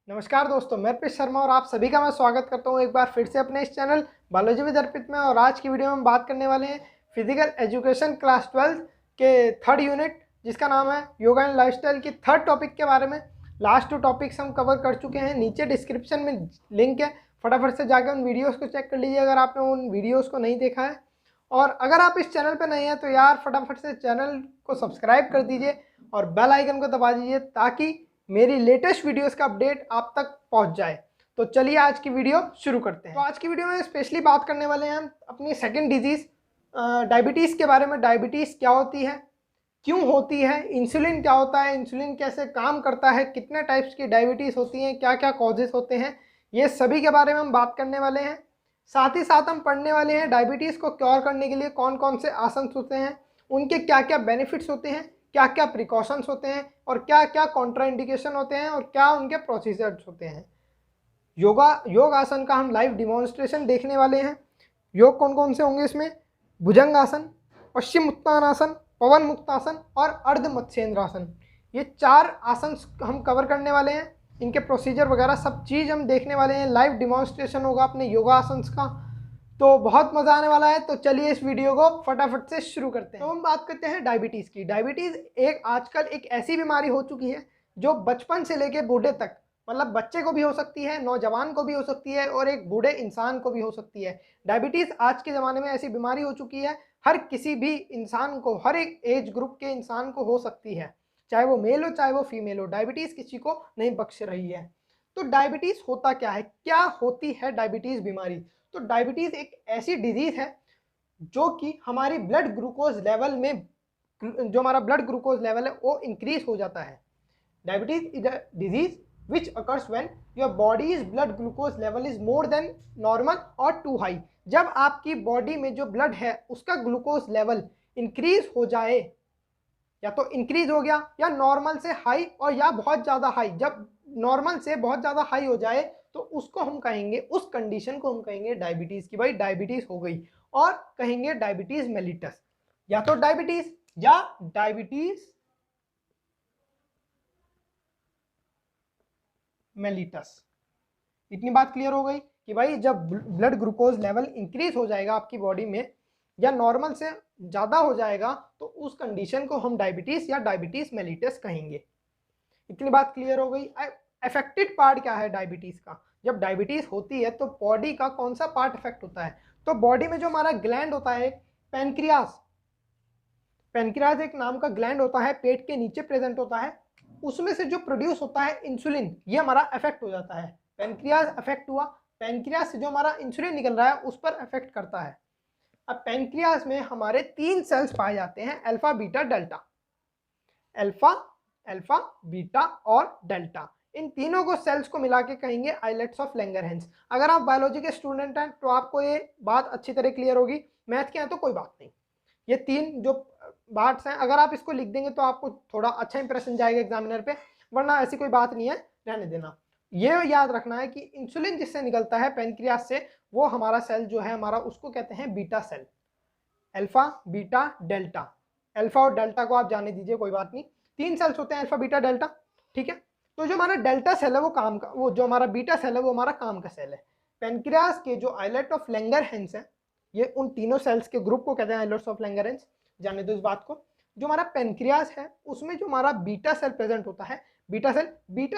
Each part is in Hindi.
नमस्कार दोस्तों, मैं अर्पित शर्मा और आप सभी का मैं स्वागत करता हूं एक बार फिर से अपने इस चैनल बायोलॉजी विद अर्पित में। और आज की वीडियो में हम बात करने वाले हैं फिजिकल एजुकेशन क्लास 12 के थर्ड यूनिट जिसका नाम है योगा एंड लाइफस्टाइल की थर्ड टॉपिक के बारे में। लास्ट 2 टॉपिक्स हम कवर कर चुके हैं। नीचे डिस्क्रिप्शन में लिंक है, फटाफट से जाकर उन वीडियोज़ को चेक कर लीजिए अगर आपने उन वीडियोज़ को नहीं देखा है। और अगर आप इस चैनल पर नए हैं तो यार फटाफट से चैनल को सब्सक्राइब कर दीजिए और बेल आइकन को दबा दीजिए ताकि मेरी लेटेस्ट वीडियोस का अपडेट आप तक पहुंच जाए। तो चलिए आज की वीडियो शुरू करते हैं। तो आज की वीडियो में स्पेशली बात करने वाले हैं हम अपनी सेकंड डिजीज़ डायबिटीज़ के बारे में। डायबिटीज़ क्या होती है, क्यों होती है, इंसुलिन क्या होता है, इंसुलिन कैसे काम करता है, कितने टाइप्स की डायबिटीज़ होती हैं, क्या क्या कॉजेज़ होते हैं, ये सभी के बारे में हम बात करने वाले हैं। साथ ही साथ हम पढ़ने वाले हैं डायबिटीज़ को क्योर करने के लिए कौन कौन से आसन होते हैं, उनके क्या क्या बेनिफिट्स होते हैं, क्या क्या प्रिकॉशंस होते हैं और क्या क्या कॉन्ट्राइंडिकेशन होते हैं और क्या उनके प्रोसीजर्स होते हैं। योग आसन का हम लाइव डिमॉन्स्ट्रेशन देखने वाले हैं। योग कौन कौन से होंगे इसमें? भुजंग आसन, पश्चिम उत्तानासन, पवन मुक्तासन और अर्ध मत्स्येंद्रासन। ये 4 आसन हम कवर करने वाले हैं। इनके प्रोसीजर वगैरह सब चीज़ हम देखने वाले हैं। लाइव डिमॉन्स्ट्रेशन होगा अपने योगासन्स का, तो बहुत मज़ा आने वाला है। तो चलिए इस वीडियो को फटाफट से शुरू करते हैं। तो हम बात करते हैं डायबिटीज़ की। डायबिटीज़ आजकल एक ऐसी बीमारी हो चुकी है जो बचपन से लेके बूढ़े तक, मतलब बच्चे को भी हो सकती है, नौजवान को भी हो सकती है और एक बूढ़े इंसान को भी हो सकती है। डायबिटीज़ आज के ज़माने में ऐसी बीमारी हो चुकी है, हर किसी भी इंसान को, हर एक एज ग्रुप के इंसान को हो सकती है, चाहे वो मेल हो चाहे वो फीमेल हो। डायबिटीज़ किसी को नहीं बख्श रही है। तो डायबिटीज़ होता क्या है, क्या होती है डायबिटीज़ बीमारी? तो डायबिटीज़ एक ऐसी डिजीज़ है जो कि हमारी ब्लड ग्लूकोज लेवल में, जो हमारा ब्लड ग्लूकोज लेवल है वो इंक्रीज हो जाता है। Diabetes is a disease which occurs when your body's blood glucose level is more than normal or too high। जब आपकी बॉडी में जो ब्लड है उसका ग्लूकोज लेवल इंक्रीज हो जाए, या तो इंक्रीज हो गया या नॉर्मल से हाई और या बहुत ज़्यादा हाई, जब नॉर्मल से बहुत ज़्यादा हाई हो जाए तो उसको हम कहेंगे, उस कंडीशन को हम कहेंगे डायबिटीज़ की। भाई डायबिटीज़ हो गई, और कहेंगे डायबिटीज़ मेलिटस, या तो डायबिटीज़ या डायबिटीज़ मेलिटस। इतनी बात क्लियर हो गई कि भाई जब ब्लड ग्लूकोज लेवल इंक्रीज हो जाएगा आपकी बॉडी में या नॉर्मल से ज़्यादा हो जाएगा तो उस कंडीशन को हम डायबिटीज़ या डायबिटीज़ मेलिटस कहेंगे। इतनी बात क्लियर हो गई। अफेक्टेड पार्ट क्या है डायबिटीज़ का? जब डायबिटीज़ होती है तो बॉडी का कौन सा पार्ट अफेक्ट होता है? तो बॉडी में जो हमारा ग्लैंड होता है पैनक्रियास, पैनक्रियास एक नाम का ग्लैंड होता है, पेट के नीचे प्रेजेंट होता है, उसमें से जो प्रोड्यूस होता है इंसुलिन, ये हमारा अफेक्ट हो जाता है। पैनक्रियास अफेक्ट हुआ, पैनक्रियास से जो हमारा इंसुलिन निकल रहा है उस पर अफेक्ट करता है। अब पैनक्रियास में हमारे 3 सेल्स पाए जाते हैं, alpha beta delta. Alpha beta और डेल्टा, इन तीनों को सेल्स को मिला के कहेंगे आइलेट्स ऑफ लैंगरहैंस। अगर आप बायोलॉजी के स्टूडेंट हैं तो आपको ये बात अच्छी तरह क्लियर होगी। मैथ के हैं तो कोई बात नहीं, ये 3 जो पार्ट्स हैं अगर आप इसको लिख देंगे तो आपको थोड़ा अच्छा इंप्रेशन जाएगा एग्जामिनर पे, वरना ऐसी कोई बात नहीं है, रहने देना। ये याद रखना है कि इंसुलिन जिससे निकलता है पैनक्रियास से, वो हमारा सेल जो है हमारा, उसको कहते हैं beta cell. Alpha beta delta, alpha और डेल्टा को आप जाने दीजिए, कोई बात नहीं। 3 सेल्स होते हैं अल्फा बीटा डेल्टा, ठीक है। तो जो हमारा डेल्टा सेल है वो काम का, वो जो हमारा बीटा सेल है वो हमारा काम का सेल है। पैनक्रियास के जो आइलेट ऑफ लैंगरहैंस है, ये उन तीनों सेल्स के ग्रुप को कहते हैं आइलेट्स ऑफ लैंगरहैंस, जाने दो इस बात को। जो हमारा पैनक्रियास है उसमें जो हमारा बीटा सेल प्रेजेंट होता है, बीटा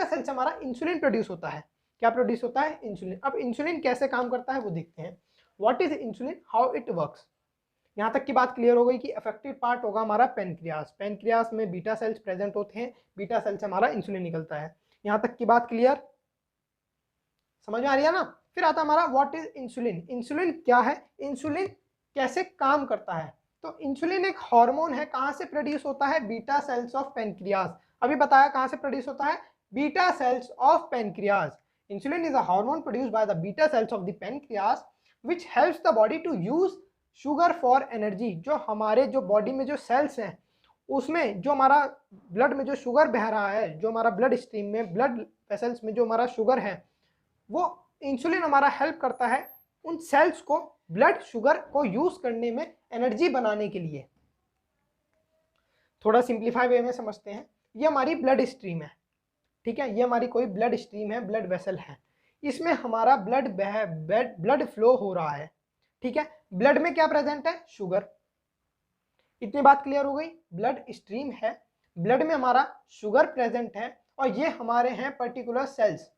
सेल से हमारा इंसुलिन प्रोड्यूस होता है। क्या प्रोड्यूस होता है? इंसुलिन। अब इंसुलिन कैसे काम करता है वो देखते हैं। What is insulin, how it works. यहाँ तक की बात क्लियर हो गई कि अफेक्टेड पार्ट होगा हमारा पैनक्रियास। पैनक्रियास में बीटा सेल्स प्रेजेंट होते हैं, बीटा सेल से हमारा इंसुलिन निकलता है। यहाँ तक की बात क्लियर, समझ में आ रही है ना? फिर आता हमारा व्हाट इज इंसुलिन। इंसुलिन क्या है, इंसुलिन कैसे काम करता है? तो इंसुलिन एक हार्मोन है, कहाँ से प्रोड्यूस होता है? Beta cells of pancreas. अभी बताया कहाँ से प्रोड्यूस होता है? Beta cells of pancreas. Insulin is a hormone produced by the beta cells of the pancreas which helps the body to use sugar for energy. जो हमारे जो बॉडी में जो सेल्स हैं उसमें जो हमारा ब्लड में जो शुगर बह रहा है, जो हमारा ब्लड स्ट्रीम में, ब्लड वेसल्स में जो हमारा शुगर है, वो इंसुलिन हमारा हेल्प करता है उन सेल्स को ब्लड शुगर को यूज करने में, एनर्जी बनाने के लिए। थोड़ा सिंप्लीफाई वे में समझते हैं, ये हमारी ब्लड स्ट्रीम है, ठीक है, ये हमारी कोई ब्लड स्ट्रीम है, ब्लड वेसल है, इसमें हमारा ब्लड फ्लो हो रहा है। ठीक है, ब्लड में क्या प्रेजेंट है? शुगर। इतनी बात क्लियर हो गई। ब्लड स्ट्रीम है, ब्लड में हमारा शुगर प्रेजेंट है, और ये हमारे हैं पर्टिकुलर सेल्स।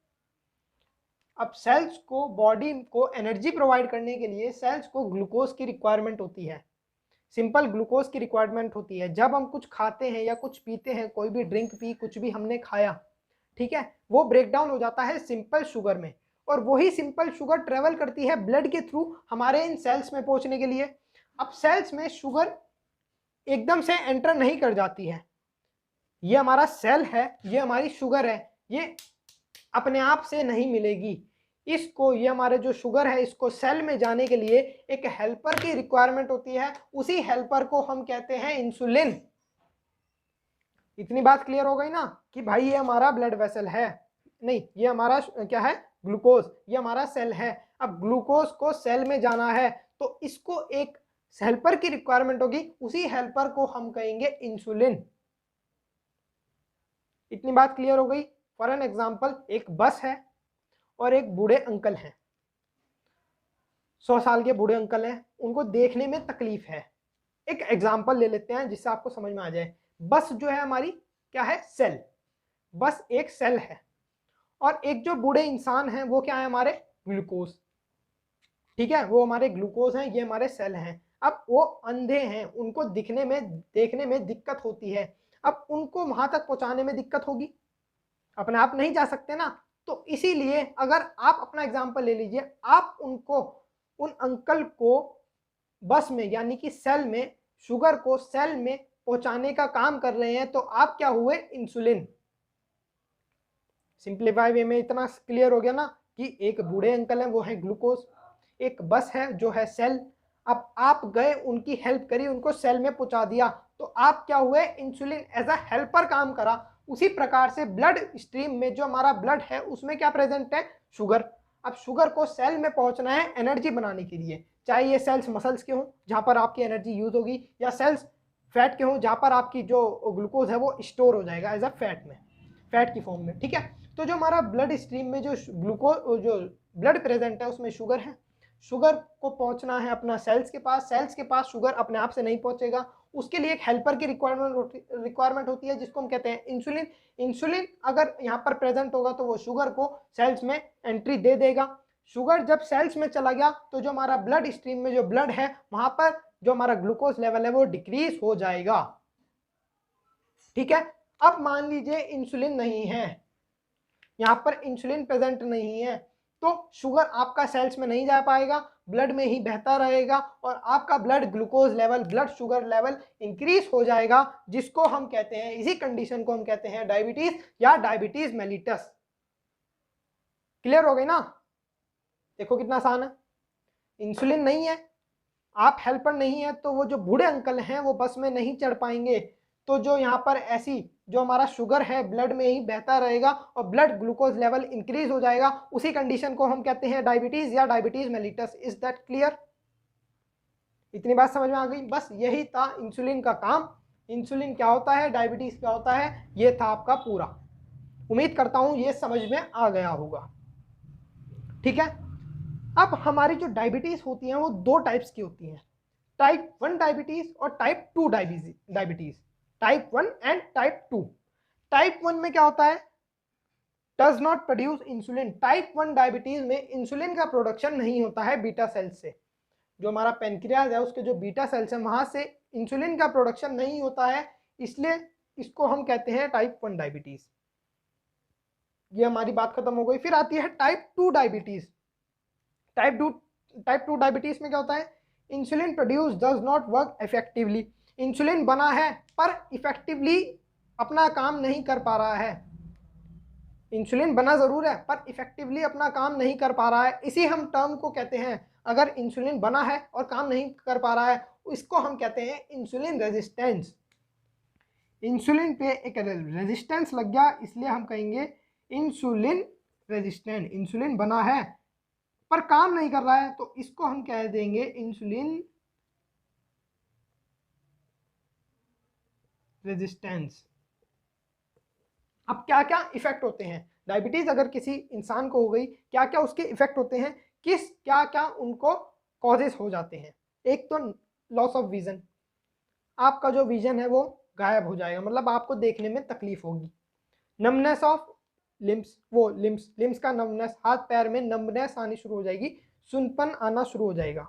अब सेल्स को, बॉडी को एनर्जी प्रोवाइड करने के लिए सेल्स को ग्लूकोज की रिक्वायरमेंट होती है, सिंपल ग्लूकोज की रिक्वायरमेंट होती है। जब हम कुछ खाते हैं या कुछ पीते हैं, कोई भी ड्रिंक पी, कुछ भी हमने खाया, ठीक है, वो ब्रेक डाउन हो जाता है सिंपल शुगर में, और वही सिंपल शुगर ट्रेवल करती है ब्लड के थ्रू हमारे इन सेल्स में पहुंचने के लिए। अब सेल्स में शुगर एकदम से एंटर नहीं कर जाती है, ये हमारा सेल है, ये हमारी शुगर है, ये अपने आप से नहीं मिलेगी। इसको, ये हमारे जो शुगर है, इसको सेल में जाने के लिए एक हेल्पर की रिक्वायरमेंट होती है, उसी हेल्पर को हम कहते हैं इंसुलिन। इतनी बात क्लियर हो गई ना कि भाई ये हमारा ब्लड वेसल है, नहीं ये हमारा क्या है? ग्लूकोज, ये हमारा सेल है। अब ग्लूकोज को सेल में जाना है तो इसको एक हेल्पर की रिक्वायरमेंट होगी, उसी हेल्पर को हम कहेंगे इंसुलिन। इतनी बात क्लियर हो गई। फॉर एन एग्जाम्पल, एक बस है और एक बूढ़े अंकल हैं, 100 साल के बूढ़े अंकल हैं, उनको देखने में तकलीफ है। एक एग्जाम्पल ले लेते हैं जिससे आपको समझ में आ जाए। बस जो है हमारी क्या है? सेल। बस एक सेल है, और एक जो बूढ़े इंसान हैं वो क्या है? हमारे ग्लूकोज। ठीक है, वो हमारे ग्लूकोज हैं, ये हमारे सेल हैं। अब वो अंधे हैं, उनको दिखने में, देखने में दिक्कत होती है। अब उनको वहां तक पहुंचाने में दिक्कत होगी, अपने आप नहीं जा सकते ना। तो इसीलिए अगर आप अपना एग्जाम्पल ले लीजिए, आप उनको, उन अंकल को बस में यानी कि सेल में, शुगर को सेल में पहुंचाने का काम कर रहे हैं, तो आप क्या हुए? इंसुलिन। सिंप्लीफाई वे में इतना क्लियर हो गया ना कि एक बूढ़े अंकल हैं, वो है ग्लूकोज, एक बस है जो है सेल। अब आप गए, उनकी हेल्प करी, उनको सेल में पहुंचा दिया, तो आप क्या हुए? इंसुलिन एज अ हेल्पर काम करा। उसी प्रकार से ब्लड स्ट्रीम में जो हमारा ब्लड है उसमें क्या प्रेजेंट है? शुगर। अब शुगर को सेल में पहुंचना है एनर्जी बनाने के लिए, चाहे ये सेल्स मसल्स के हों जहां पर आपकी एनर्जी यूज होगी, या सेल्स फैट के हों जहां पर आपकी जो ग्लूकोज है वो स्टोर हो जाएगा एज अ फैट में, फैट की फॉर्म में। ठीक है, तो जो हमारा ब्लड स्ट्रीम में जो ग्लूकोज, जो ब्लड प्रेजेंट है उसमें शुगर है, शुगर को पहुंचना है अपना सेल्स के पास, सेल्स के पास शुगर अपने आप से नहीं पहुंचेगा, उसके लिए एक हेल्पर की रिक्वायरमेंट होती है जिसको हम कहते हैं इंसुलिन। इंसुलिन अगर यहाँ पर प्रेजेंट होगा तो वो शुगर को सेल्स में एंट्री दे देगा। शुगर जब सेल्स में चला गया तो जो हमारा ब्लड स्ट्रीम में जो ब्लड है वहां पर जो हमारा ग्लूकोज लेवल है वो डिक्रीज हो जाएगा। ठीक है, अब मान लीजिए इंसुलिन नहीं है, यहां पर इंसुलिन प्रेजेंट नहीं है, तो शुगर आपका सेल्स में नहीं जा पाएगा, ब्लड में ही बहता रहेगा, और आपका blood glucose level, blood sugar level increase हो जाएगा, जिसको हम कहते हैं, इसी कंडीशन को हम कहते हैं डायबिटीज या डायबिटीज मेलिटस। क्लियर हो गई ना? देखो कितना आसान है। इंसुलिन नहीं है, आप हेल्पर नहीं है, तो वो जो बूढ़े अंकल हैं वो बस में नहीं चढ़ पाएंगे, तो जो यहाँ पर ऐसी जो हमारा शुगर है ब्लड में ही बहता रहेगा और ब्लड ग्लूकोज लेवल इंक्रीज हो जाएगा, उसी कंडीशन को हम कहते हैं डायबिटीज या diabetes mellitus. Is that clear? इतनी बात समझ में आ गई? बस यही था इंसुलिन का काम। इंसुलिन क्या होता है, डायबिटीज क्या होता है, ये था आपका पूरा। उम्मीद करता हूं ये समझ में आ गया होगा। ठीक है, अब हमारी जो डायबिटीज होती है वो दो टाइप्स की होती हैं, टाइप 1 डायबिटीज और type 2 diabetes, type 1 and type 2। Type 1 में क्या होता है? Does not produce insulin. Type 1 diabetes में इंसुलिन का प्रोडक्शन नहीं होता है बीटा सेल्स से, जो हमारा पेनक्रियाज है उसके जो बीटा सेल्स है वहां से इंसुलिन का प्रोडक्शन नहीं होता है, इसलिए इसको हम कहते हैं टाइप 1 डायबिटीज। ये हमारी बात खत्म हो गई। फिर आती है टाइप 2 डायबिटीज। टाइप 2 डायबिटीज में क्या होता है? Insulin produce does not work effectively. Insulin बना है पर इफेक्टिवली अपना काम नहीं कर पा रहा है। इंसुलिन बना जरूर है पर इफेक्टिवली अपना काम नहीं कर पा रहा है, इसी हम टर्म को कहते हैं, अगर इंसुलिन बना है और काम नहीं कर पा रहा है इसको हम कहते हैं इंसुलिन रेजिस्टेंस। इंसुलिन पे एक रेजिस्टेंस लग गया, इसलिए हम कहेंगे इंसुलिन रेजिस्टेंट। इंसुलिन बना है पर काम नहीं कर रहा है तो इसको हम कह देंगे इंसुलिन रेजिस्टेंस। अब क्या क्या इफेक्ट होते हैं, डायबिटीज़ अगर किसी इंसान को हो गई, क्या क्या उसके इफेक्ट होते हैं, किस क्या क्या उनको कॉजेस हो जाते हैं। एक तो लॉस ऑफ विजन, आपका जो विजन है वो गायब हो जाएगा, मतलब आपको देखने में तकलीफ होगी। नमनेस ऑफ लिम्स, वो लिम्स का नमनेस, हाथ पैर में नमनेस आनी शुरू हो जाएगी, सुनपन आना शुरू हो जाएगा।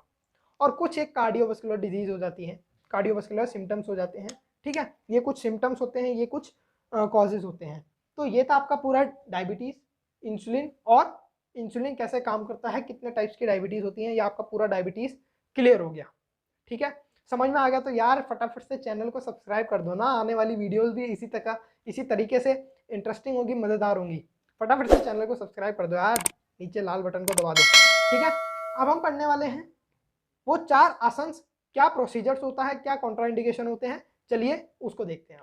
और कुछ एक कार्डियोवास्कुलर डिजीज हो जाती है, कार्डियोवास्कुलर सिम्टम्स हो जाते हैं। ठीक है, ये कुछ सिम्टम्स होते हैं, ये कुछ कॉजेज होते हैं। तो ये था आपका पूरा डायबिटीज़, इंसुलिन और इंसुलिन कैसे काम करता है, कितने टाइप्स की डायबिटीज़ होती हैं, ये आपका पूरा डायबिटीज़ क्लियर हो गया। ठीक है, समझ में आ गया तो यार फटाफट से चैनल को सब्सक्राइब कर दो ना, आने वाली वीडियोस भी इसी तरीके से इंटरेस्टिंग होगी, मज़ेदार होंगी। फटाफट से चैनल को सब्सक्राइब कर दो यार, नीचे लाल बटन को दबा दो। ठीक है, अब हम पढ़ने वाले हैं वो 4 आसन्स, क्या प्रोसीजर्स होता है, क्या कॉन्ट्राइंडिकेशन होते हैं, चलिए उसको देखते हैं।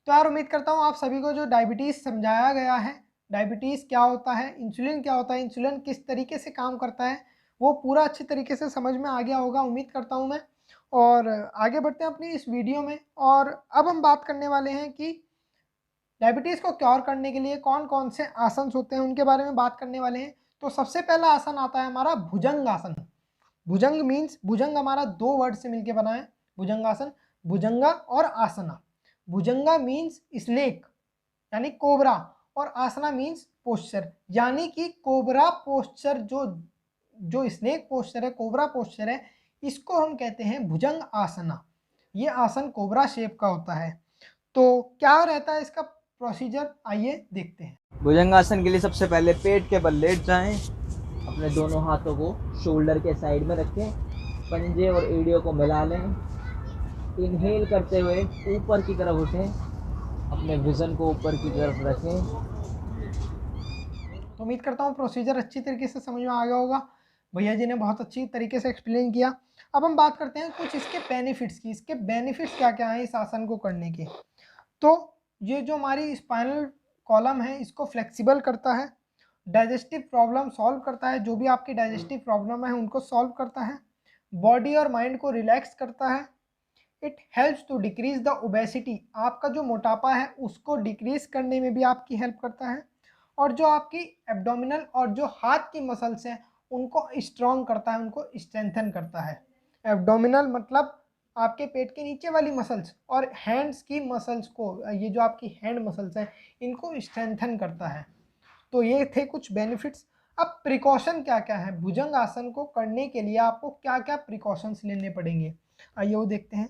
तो यार उम्मीद करता हूँ आप सभी को जो डायबिटीज़ समझाया गया है, डायबिटीज़ क्या होता है, इंसुलिन क्या होता है, इंसुलिन किस तरीके से काम करता है, वो पूरा अच्छी तरीके से समझ में आ गया होगा, उम्मीद करता हूँ मैं। और आगे बढ़ते हैं अपनी इस वीडियो में, और अब हम बात करने वाले हैं कि डायबिटीज़ को क्योर करने के लिए कौन कौन से आसन होते हैं, उनके बारे में बात करने वाले हैं। तो सबसे पहला आसन आता है हमारा भुजंग आसन। भुजंग मीन्स, भुजंग हमारा 2 वर्ड से मिलके बना है, भुजंगासन, भुजंगा और आसना। भुजंगा मीन्स स्नेक यानी कोबरा, और आसना मीन्स पोस्चर, यानी कि कोबरा पोस्चर, जो जो स्नेक पोस्चर है, कोबरा पोस्चर है, इसको हम कहते हैं भुजंग आसना। ये आसन कोबरा शेप का होता है। तो क्या रहता है इसका प्रोसीजर, आइए देखते हैं। भुजंगासन के लिए सबसे पहले पेट के बल लेट जाएं, अपने दोनों हाथों को शोल्डर के साइड में रखें, पंजे और एड़ियों को मिला लें, इनहेल करते हुए ऊपर की तरफ उठें, अपने विजन को ऊपर की तरफ रखें। तो उम्मीद करता हूँ प्रोसीजर अच्छी तरीके से समझ में आ गया होगा, भैया जी ने बहुत अच्छी तरीके से एक्सप्लेन किया। अब हम बात करते हैं कुछ इसके बेनिफिट्स की, इसके बेनिफिट्स क्या क्या हैं इस आसन को करने के। तो ये जो हमारी स्पाइनल कॉलम है इसको फ्लेक्सिबल करता है, डाइजेस्टिव प्रॉब्लम सॉल्व करता है, जो भी आपकी डाइजेस्टिव प्रॉब्लम है उनको सॉल्व करता है, बॉडी और माइंड को रिलैक्स करता है। It helps to decrease the obesity, आपका जो मोटापा है उसको डिक्रीज करने में भी आपकी हेल्प करता है। और जो आपकी एब्डोमिनल और जो हाथ की मसल्स हैं उनको स्ट्रॉन्ग करता है, उनको स्ट्रेंथन करता है। एब्डोमिनल मतलब आपके पेट के नीचे वाली मसल्स, और हैंड्स की मसल्स को, ये जो आपकी हैंड मसल्स हैं इनको स्ट्रेंथन करता है। तो ये थे कुछ बेनिफिट्स। अब प्रिकॉशन क्या क्या है, भुजंग आसन को करने के लिए आपको क्या क्या प्रिकॉशंस लेने पड़ेंगे, आइए वो देखते हैं।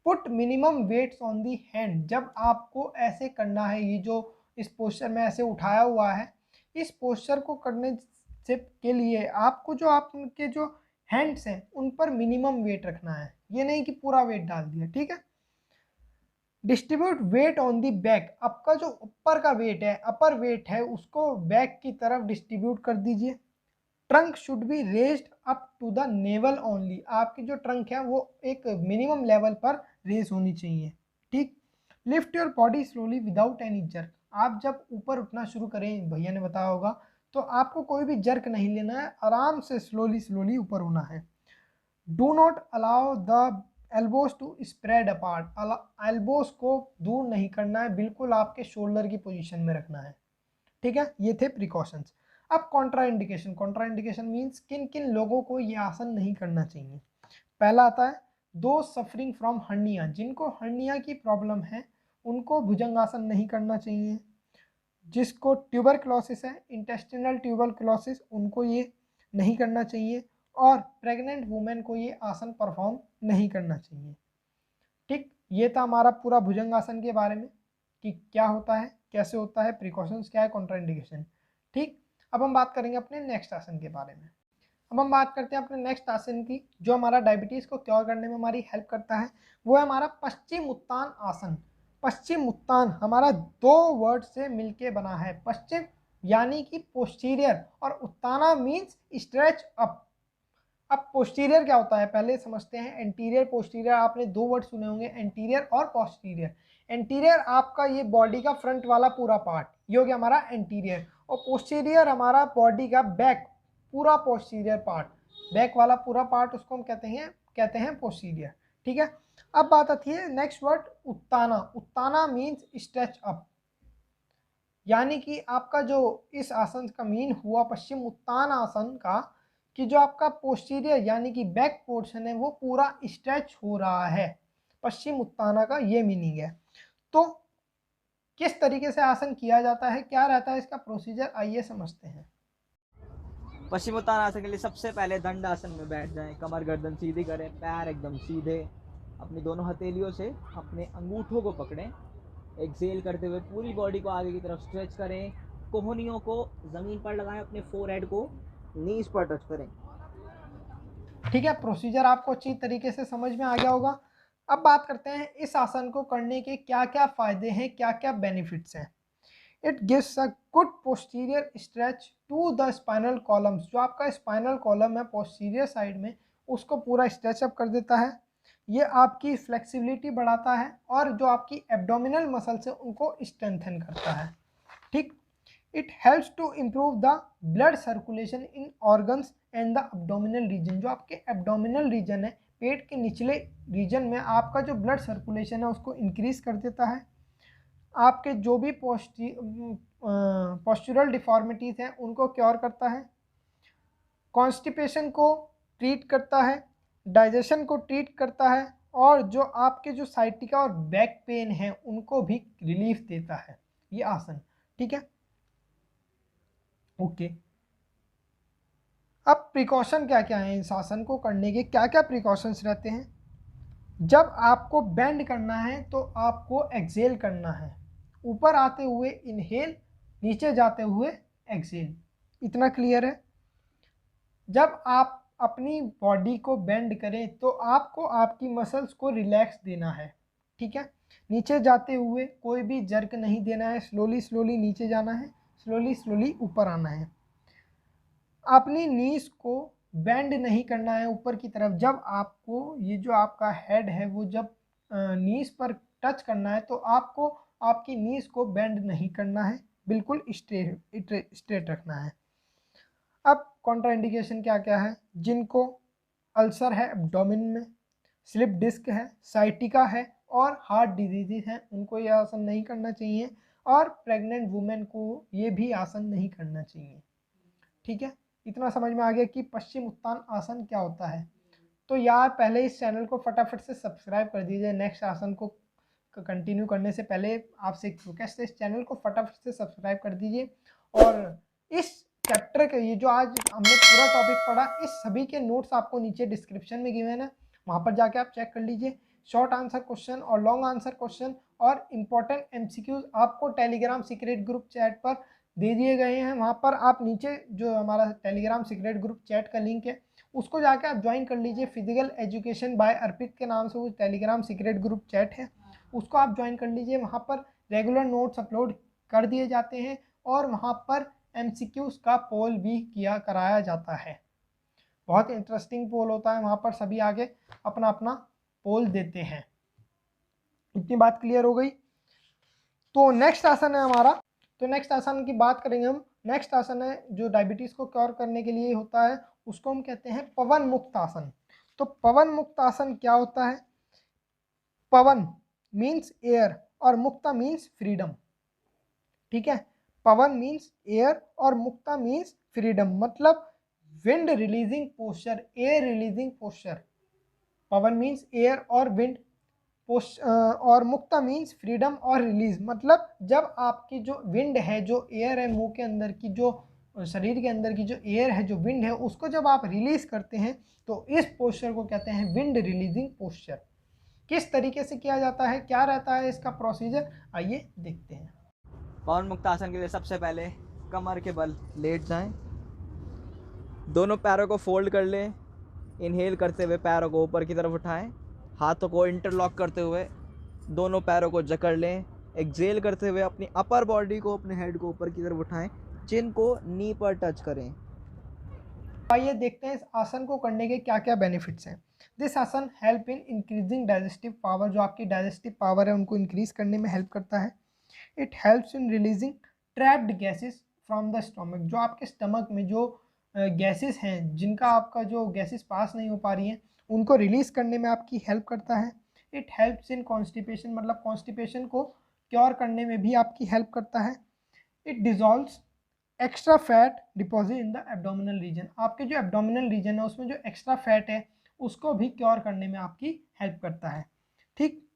Put minimum weights on the hand, जब आपको ऐसे करना है, ये जो इस पोस्चर में ऐसे उठाया हुआ है, इस पोस्चर को करने से के लिए आपको जो आपके जो हैंड्स हैं उन पर मिनिमम वेट रखना है, ये नहीं कि पूरा वेट डाल दिया। ठीक है, distribute weight on the back, आपका जो ऊपर का वेट है, अपर वेट है, उसको बैक की तरफ डिस्ट्रीब्यूट कर दीजिए। Trunk should be raised up to the navel only, आपकी जो ट्रंक है वो एक मिनिमम लेवल पर रेज होनी चाहिए। ठीक, lift your body slowly without any jerk, आप जब ऊपर उठना शुरू करें, भैया ने बताया होगा, तो आपको कोई भी जर्क नहीं लेना है, आराम से स्लोली स्लोली ऊपर होना है। Do not allow the elbows to spread apart, elbows को दूर नहीं करना है, बिल्कुल आपके शोल्डर की पोजीशन में रखना है। ठीक है, ये थे प्रिकॉशंस। अब Contra indication, Contra indication means किन किन लोगों को ये आसन नहीं करना चाहिए। पहला आता है दो सफरिंग फ्रॉम हर्निया, जिनको हर्निया की प्रॉब्लम है उनको भुजंगासन नहीं करना चाहिए। जिसको ट्यूबरक्लोसिस है, इंटेस्टिनल ट्यूबरक्लोसिस, उनको ये नहीं करना चाहिए। और प्रेग्नेंट वुमेन को ये आसन परफॉर्म नहीं करना चाहिए। ठीक, ये था हमारा पूरा भुजंगासन के बारे में कि क्या होता है, कैसे होता है, प्रिकॉशंस क्या है, कॉन्ट्राइंडिकेशन। ठीक, अब हम बात करेंगे अपने नेक्स्ट आसन के बारे में। अब हम बात करते हैं अपने नेक्स्ट आसन की, जो हमारा डायबिटीज़ को क्योर करने में हमारी हेल्प करता है, वो है हमारा पश्चिम उत्तान आसन। पश्चिम उत्तान हमारा 2 वर्ड से मिलके बना है, पश्चिम यानी कि पोस्टीरियर, और उत्ताना मीन्स स्ट्रेच अप। अब पोस्टीरियर क्या होता है पहले समझते हैं, एंटीरियर पोस्टीरियर, आपने 2 वर्ड सुने होंगे, एंटीरियर और पोस्टीरियर। एंटीरियर आपका ये बॉडी का फ्रंट वाला पूरा पार्ट, ये हो गया हमारा एंटीरियर, और पोस्टीरियर हमारा बॉडी का बैक, पूरा पोस्टीरियर पार्ट, बैक वाला पूरा पार्ट, उसको हम कहते हैं पोस्टीरियर। ठीक है, अब बात आती है नेक्स्ट वर्ड उत्ताना। उत्ताना मीन्स स्ट्रेच अप। यानी कि आपका जो इस आसन का मीन हुआ पश्चिम उत्तान आसन का, कि जो आपका पोस्टीरियर यानी कि बैक पोर्शन है वो पूरा स्ट्रेच हो रहा है। पश्चिम उत्ताना का ये मीनिंग है। तो किस तरीके से आसन किया जाता है, क्या रहता है इसका प्रोसीजर, आइए समझते हैं। पश्चिम उत्तान आसन के लिए सबसे पहले दंड आसन में बैठ जाएं, कमर गर्दन सीधी करें, पैर एकदम सीधे, अपनी दोनों हथेलियों से अपने अंगूठों को पकड़ें, एक्सेल करते हुए पूरी बॉडी को आगे की तरफ स्ट्रेच करें, कोहनियों को ज़मीन पर लगाएं, अपने फोरहेड को नीज पर टच करें। ठीक है, प्रोसीजर आपको अच्छी तरीके से समझ में आ गया होगा। अब बात करते हैं इस आसन को करने के क्या क्या फ़ायदे हैं, क्या क्या बेनिफिट्स हैं। It gives a good posterior stretch to the spinal columns, जो आपका स्पाइनल कॉलम है पोस्टीरियर साइड में उसको पूरा स्ट्रेच अप कर देता है। ये आपकी फ्लेक्सिबिलिटी बढ़ाता है और जो आपकी एब्डोमिनल मसल्स है उनको स्ट्रेंथन करता है। ठीक, it helps to improve the blood circulation in organs and the abdominal region, जो आपके एब्डोमिनल रीजन है पेट के निचले रीजन में आपका जो ब्लड सर्कुलेशन है उसको इंक्रीज कर देता है। आपके जो भी पोस्चरल डिफॉर्मिटीज़ हैं उनको क्योर करता है, कॉन्स्टिपेशन को ट्रीट करता है, डाइजेशन को ट्रीट करता है, और जो आपके जो साइटिका और बैक पेन है उनको भी रिलीफ देता है ये आसन। ठीक है, ओके। अब प्रिकॉशन क्या क्या है, इस आसन को करने के क्या क्या प्रिकॉशंस रहते हैं। जब आपको बेंड करना है तो आपको एक्सेल करना है, ऊपर आते हुए इनहेल, नीचे जाते हुए एक्सेल, इतना क्लियर है। जब आप अपनी बॉडी को बेंड करें तो आपको आपकी मसल्स को रिलैक्स देना है। ठीक है, नीचे जाते हुए कोई भी जर्क नहीं देना है, स्लोली स्लोली नीचे जाना है, स्लोली स्लोली ऊपर आना है। अपनी नीज को बेंड नहीं करना है ऊपर की तरफ। जब आपको ये जो आपका हेड है वो जब नीज पर टच करना है तो आपको आपकी नीज को बेंड नहीं करना है, बिल्कुल स्ट्रेट रखना है। अब कॉन्ट्राइंडिकेशन क्या क्या है, जिनको अल्सर है एब्डोमेन में, स्लिप डिस्क है, साइटिका है और हार्ट डिजीजेज हैं, उनको ये आसन नहीं करना चाहिए, और प्रेग्नेंट वुमेन को ये भी आसन नहीं करना चाहिए। ठीक है, इतना समझ में आ गया कि पश्चिम उत्तान आसन क्या होता है। तो यार पहले इस चैनल को फटाफट से सब्सक्राइब कर दीजिए। नेक्स्ट आसन को कंटिन्यू करने से पहले आपसे एक रिक्वेस्ट है, इस चैनल को फटाफट से सब्सक्राइब कर दीजिए। और इस चैप्टर के ये जो आज हमने पूरा टॉपिक पढ़ा, इस सभी के नोट्स आपको नीचे डिस्क्रिप्शन में गिवन है, वहाँ पर जाके आप चेक कर लीजिए। शॉर्ट आंसर क्वेश्चन और लॉन्ग आंसर क्वेश्चन और इम्पॉर्टेंट एमसीक्यूज आपको टेलीग्राम सीक्रेट ग्रुप चैट पर दे दिए गए हैं। वहाँ पर आप नीचे जो हमारा टेलीग्राम सीक्रेट ग्रुप चैट का लिंक है उसको जाके आप ज्वाइन कर लीजिए। फिजिकल एजुकेशन बाय अर्पित के नाम से वो टेलीग्राम सीक्रेट ग्रुप चैट है, उसको आप ज्वाइन कर लीजिए। वहाँ पर रेगुलर नोट्स अपलोड कर दिए जाते हैं और वहाँ पर एमसीक्यूज का पोल भी कराया जाता है। बहुत इंटरेस्टिंग पोल होता है, वहाँ पर सभी आगे अपना अपना पोल देते हैं। इतनी बात क्लियर हो गई। तो नेक्स्ट आसन है हमारा, तो नेक्स्ट आसन की बात करेंगे हम। नेक्स्ट आसन है जो डायबिटीज़ को क्योर करने के लिए होता है, उसको हम कहते हैं पवन मुक्त आसन। तो पवन मुक्त आसन क्या होता है, पवन मीन्स एयर और मुक्ता मीन्स फ्रीडम। ठीक है, पवन मीन्स एयर और मुक्ता मीन्स फ्रीडम, मतलब wind releasing posture, air releasing posture. पवन मीन्स एयर और विंड, और मुक्ता मीन्स फ्रीडम और रिलीज, मतलब जब आपकी जो विंड है, जो एयर है मुंह के अंदर की, जो शरीर के अंदर की जो एयर है, जो विंड है, उसको जब आप रिलीज करते हैं तो इस पोस्चर को कहते हैं विंड रिलीजिंग पोस्चर। किस तरीके से किया जाता है, क्या रहता है इसका प्रोसीजर, आइए देखते हैं। पवन मुक्त आसन के लिए सबसे पहले कमर के बल लेट जाएं, दोनों पैरों को फोल्ड कर लें, इनहेल करते हुए पैरों को ऊपर की तरफ उठाएं, हाथों को इंटरलॉक करते हुए दोनों पैरों को जकड़ लें, एक्सेल करते हुए अपनी अपर बॉडी को, अपने हेड को ऊपर की तरफ उठाएं, चिन को नी पर टच करें। आइए देखते हैं इस आसन को करने के क्या क्या बेनिफिट्स हैं। दिस आसन help in increasing digestive power, जो आपकी डाइजेस्टिव पावर है उनको इंक्रीज करने में हेल्प करता है। It helps in releasing trapped gases from the stomach, जो आपके स्टमक में जो गैसेस हैं, जिनका आपका जो गैसेस पास नहीं हो पा रही हैं, उनको रिलीज करने में आपकी हेल्प करता है। इट हेल्प्स इन कॉन्स्टिपेशन, मतलब कॉन्स्टिपेशन को क्योर करने में भी आपकी हेल्प करता है। It dissolves extra fat deposit in the abdominal reason. आपके जो एब्डोमिनल रीजन है उसमें जो एक्स्ट्रा फैट है उसको भी क्योर करने में आपकी हेल्प करता है। ठीक,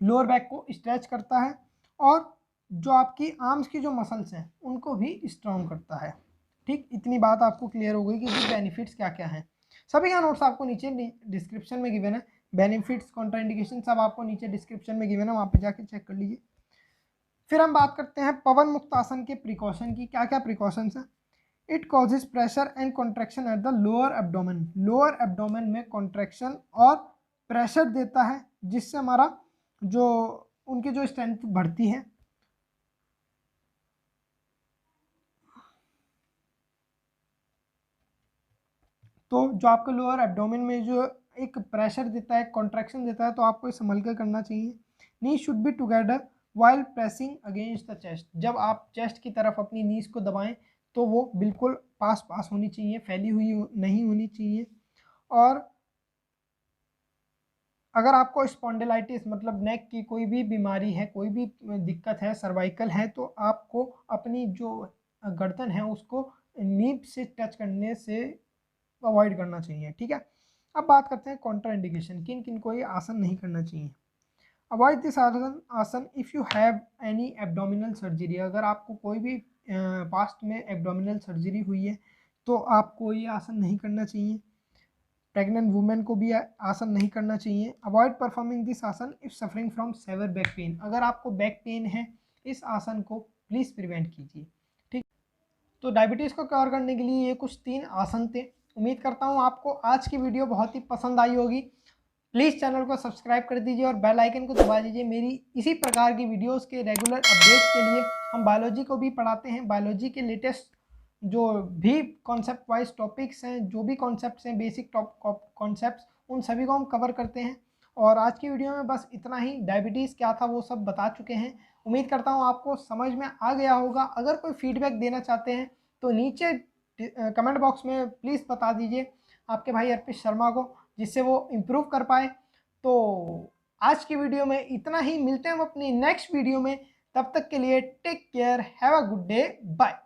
लोअर बैक को स्ट्रेच करता है और जो आपकी आर्म्स की जो मसल्स हैं उनको भी स्ट्रॉन्ग करता है। ठीक, इतनी बात आपको क्लियर हो गई कि इसके बेनिफिट्स क्या क्या हैं। सभी का नोट्स आपको नीचे डिस्क्रिप्शन में गिवन है, बेनिफिट्स कॉन्ट्राइंडिकेशन सब आपको नीचे डिस्क्रिप्शन में गिवन है, वहाँ पे जाके चेक कर लीजिए। फिर हम बात करते हैं पवन मुक्त आसन के प्रिकॉशन की। क्या क्या प्रिकॉशंस हैं? It causes pressure and contraction at the lower abdomen. Lower abdomen में कॉन्ट्रैक्शन और प्रेशर देता है जिससे हमारा जो उनकी जो स्ट्रेंथ बढ़ती है। तो जो आपके लोअर एब्डोमेन में जो एक प्रेशर देता है, कॉन्ट्रैक्शन देता है, तो आपको ये संभल कर करना चाहिए। Knee should be together while pressing against the chest. जब आप चेस्ट की तरफ अपनी नीज को दबाएं तो वो बिल्कुल पास पास होनी चाहिए, फैली हुई नहीं होनी चाहिए। और अगर आपको स्पॉन्डिलाइटिस मतलब नेक की कोई भी बीमारी है, कोई भी दिक्कत है, सर्वाइकल है, तो आपको अपनी जो गर्दन है उसको नीब से टच करने से अवॉइड करना चाहिए। ठीक है, अब बात करते हैं कॉन्ट्रा इंडिकेशन, किन किन को ये आसन नहीं करना चाहिए। अवॉइड दिस आसन if you have any abdominal surgery. अगर आपको कोई भी पास्ट में एब्डोमिनल सर्जरी हुई है तो आपको ये आसन नहीं करना चाहिए। प्रेग्नेंट वुमेन को भी आसन नहीं करना चाहिए। Avoid performing this asana if suffering from severe back pain. अगर आपको बैक पेन है इस आसन को प्लीज़ प्रिवेंट कीजिए। ठीक, तो डायबिटीज़ को कवर करने के लिए ये कुछ 3 आसन थे। उम्मीद करता हूँ आपको आज की वीडियो बहुत ही पसंद आई होगी। प्लीज़ चैनल को सब्सक्राइब कर दीजिए और बेल आइकन को दबा दीजिए। मेरी इसी प्रकार की वीडियोस के रेगुलर अपडेट्स के लिए हम बायोलॉजी को भी पढ़ाते हैं। बायोलॉजी के लेटेस्ट जो भी कॉन्सेप्ट वाइज टॉपिक्स हैं, जो भी कॉन्सेप्ट्स हैं, बेसिक कॉन्सेप्ट्स, उन सभी को हम कवर करते हैं। और आज की वीडियो में बस इतना ही। डायबिटीज़ क्या था वो सब बता चुके हैं। उम्मीद करता हूँ आपको समझ में आ गया होगा। अगर कोई फीडबैक देना चाहते हैं तो नीचे कमेंट बॉक्स में प्लीज़ बता दीजिए आपके भाई अर्पित शर्मा को, जिससे वो इम्प्रूव कर पाए। तो आज की वीडियो में इतना ही। मिलते हैं हम अपनी नेक्स्ट वीडियो में। तब तक के लिए take care, have a good day, bye.